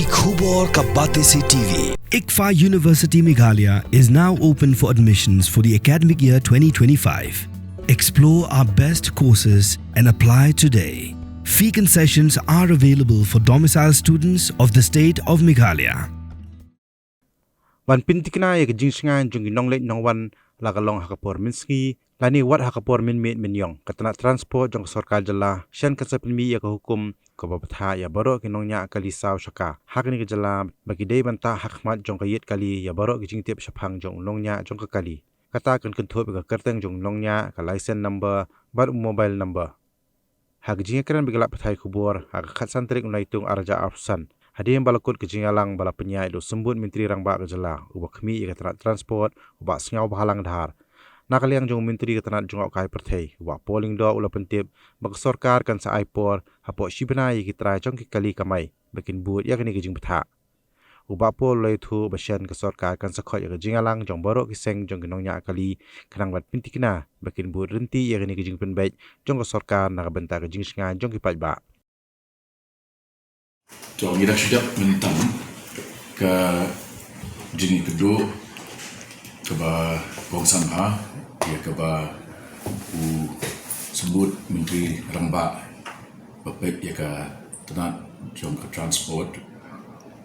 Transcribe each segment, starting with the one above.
की खबर का बातें से TV. ICFA University Meghalaya is now open for admissions for the academic year 2025. Explore our best courses and apply today. Fee concessions are available for domicile students of the state of Meghalaya. Wan pintikna ya jinsingan jung nonglek nongwan lagalong hakapor minski lani wat hakapor min yong katana transport jong sorkar jala shan kasapilmi ya hukum ko babtha ya baro kinongnya kali saw shaka hakni ke jala bagi dei banta hakmat jong kayit kali ya baro kijing tiap shapang jong nongnya jong kali kata kan kenthop ka kerteng jong nongnya ka license number bar mobile number hak jinga kran bigala pathai khubor hak khatsan trik unaitung arja afsan hadiam balakut kejingalang bala penyai do sembut menteri rangba kejala ubak khmi ikatrat transport ubak sngau bahalang dhar nakaliang jong menteri ketanat jong kai perthei ubak polling do ula pentip bak sarkar kan sa aipor hapo shibna ikitrai jong kali kamai bakin but ya kini kejing betha ubak pol lai thu basyan ke sarkar kan sa khot ya kejingalang jong borok kiseng jong ginongnya kali khanang wat pintikna bakin but renti ya kini kejing penbait jong ke sarkar nak benta kejing singa jong kipat ba So, kita sudah mentang ke jenis kedua ke Gong Sangha, dia ke sebut Menteri Rambak, bapak dia ke tenat jom ke transport,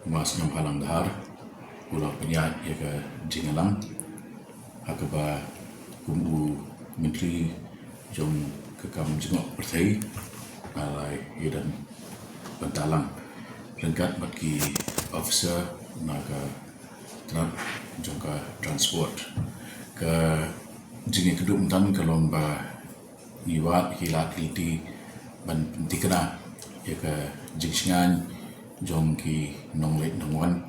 mas nyam halang dahar, ulah penyat dia ke Jingalang, ke Menteri jom ke kam jengok pertai, alai dan Bentalang. Lengkap bagi officer naga jangka transport ke jenis kedua mentan ke lomba iwat hilat hilti ban pentikna ya ke jingsingan jongki nonglet nongwan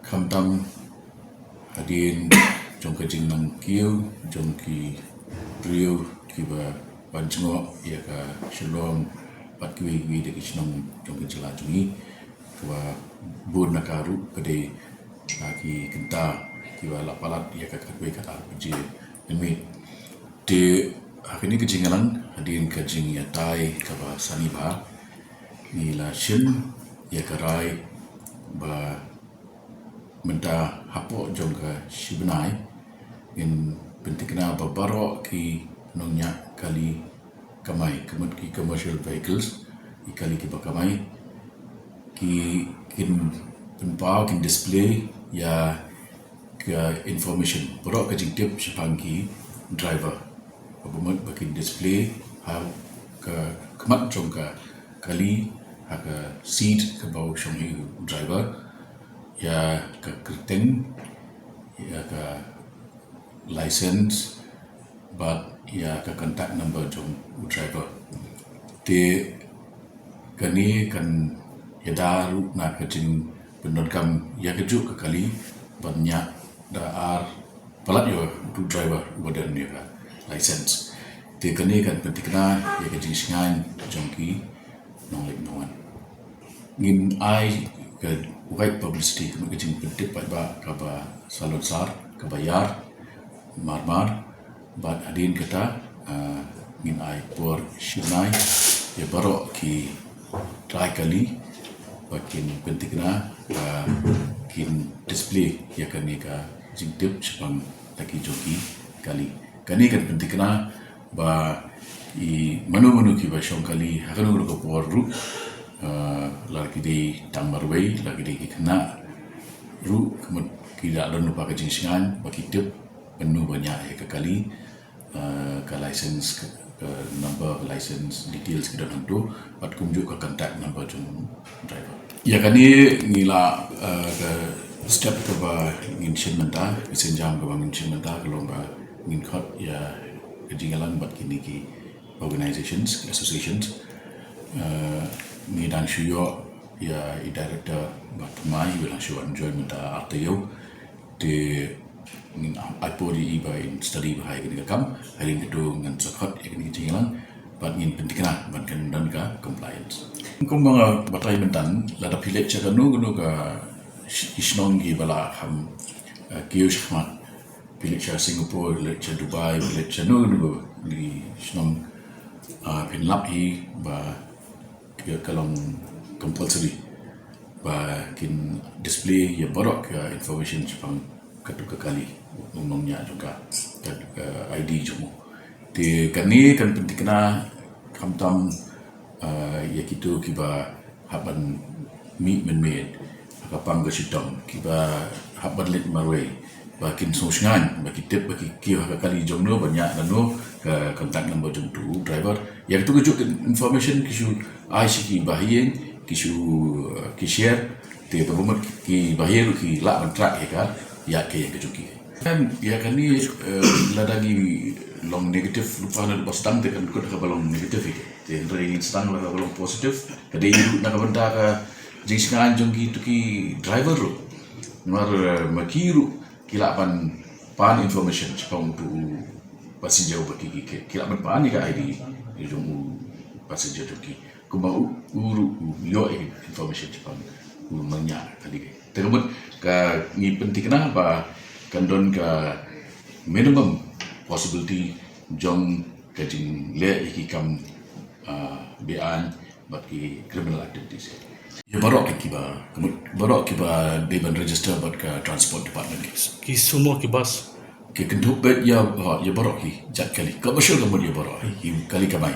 kamtam hadin jongka jing nong kiu jongki riu kiba ban jengok ya ke shalom bat kiwi de kisnong jongki jelajungi wa bun nakaru kede lagi kenta kiwa lapalat ya kakwe kata pergi demi de hari ini kejingalan hadirin kejing ya tai kaba saniba ni la shin ya karai ba menta hapo jongka shibnai in pentikna babaro ki nongnya kali kamai kemat ki commercial vehicles ikali ki bakamai ki kin penpau kin display ya ke information borok ke jingtip sepangki driver abumut bakin display ha ke kemat jongka kali ha ke seat ke bau shonghi driver ya ke kerteng ya ke license but ya ke contact number jong driver de kani kan ya daru nak kecing penodkam ya kejuk ke kali banyak daar pelat yo tu driver badan dia ka license te kene kan pentikna ya kecing singan jongki nonglik nongan ngin ai ke white publicity ke kecing pentik ba ka ba salon sar ke bayar marmar bat adin kata ngin ai por shinai ya barok ki try kali bakin pentikna kin display ya kani ka jingtip sepang lagi joki kali kani kan pentikna ba I manu ki ba shong kali hakanu ko por ru lagi di tambarway lagi di kena ru kemud kila dan lupa ke jingsingan bagi tip penuh banyak ya ke kali ke license ke number license details kita tentu pat kunjuk ke contact number jung driver ya kani ngila ke step ke ba ngin menta senjam ke ba ngin menta ke lomba ngin khot ya kejingalan bat kini ki organizations associations ni dan shuyo ya I director bat mai bilang shuyo enjoy menta artayo de ngin apori iba in study bahai kini kam hari itu ngan sokot ya kini kejingalan bat ngin pentikna bat kan dan ka compliance kung mga batay mentan lada pilit siya kanu ka isnong gi bala ham kiyo shkhmat pilit siya Singapore pilit siya Dubai pilit siya nu li isnong pinlap hi ba kiyo kalong compulsory ba kin display ya borok ke information Jepang kedua kali umumnya juga ID jumu di kani kan penting kena kamtam ya gitu kiba haban mi men kapang ke sitong kiba haban lit marway bakin sosngan bagi tip bagi kio kali jomno banyak nano ke kontak number jom tu driver yang tu kejuk information kisu IC bahien kisu share te perumat ki bahir ki la kontrak ya ke kejuki kan ya kan ni ladagi long negatif lupa na bos tang te kan ko ka balong negatif te ring stang la balong positif kade yu na benda ka jisngan jongki tu ki driver ro mar makiru kila pan information sepang tu passenger bagi kila pan ni ka ID jong passenger tu ki kumau uru yo information sepang umumnya tadi terus ka ni penting kenapa kandon ka minimum possibility jong kajing le ikam bean bagi criminal activities ya barok kiba deban register buat ka transport department ki semua ki bas ki kentuk bet ya barok ki jat kali commercial kemudian ya barok kali kamai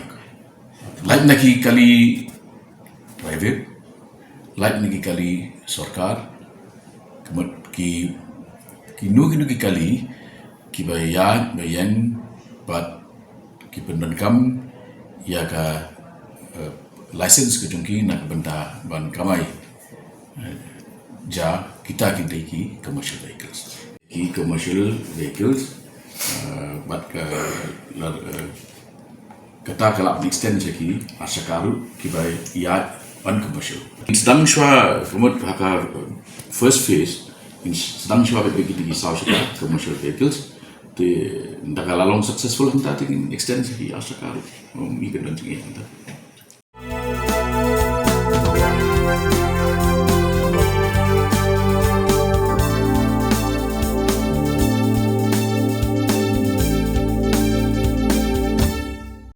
lain lagi kali private lain lagi kali sarkar kemudian ki nugi kali ki bayan bat ki pendankam ya ka license ke jungki nak benda ban kamai ja kita ki commercial vehicles bat ka kata kalap extend ki asakaru ki bai ya uncommercial sedang shwa kemud haka first phase sedang shwa bagi di South commercial vehicles te ndakalalong successful hanta tin extend ki asakaru mi kan dan